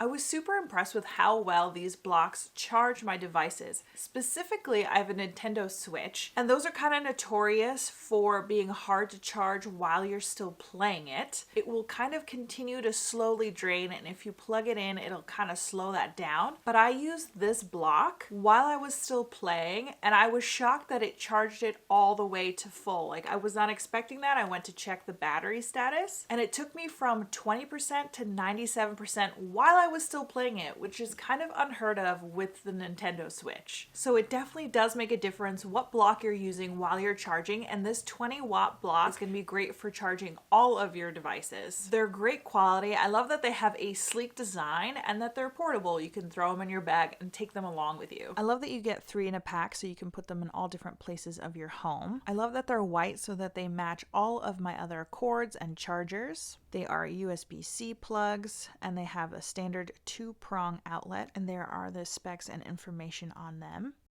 I was super impressed with how well these blocks charge my devices. Specifically, I have a Nintendo Switch, and those are kind of notorious for being hard to charge while you're still playing it. It will kind of continue to slowly drain, and if you plug it in, it'll kind of slow that down. But I used this block while I was still playing, and I was shocked that it charged it all the way to full. Like, I was not expecting that. I went to check the battery status, and it took me from 20% to 97% while I was still playing it, which is kind of unheard of with the Nintendo Switch. So it definitely does make a difference what block you're using while you're charging, and this 20-watt block is going to be great for charging all of your devices. They're great quality. I love that they have a sleek design and that they're portable. You can throw them in your bag and take them along with you. I love that you get 3 in a pack so you can put them in all different places of your home. I love that they're white so that they match all of my other cords and chargers. They are USB-C plugs, and they have a standard 2-prong outlet, and there are the specs and information on them.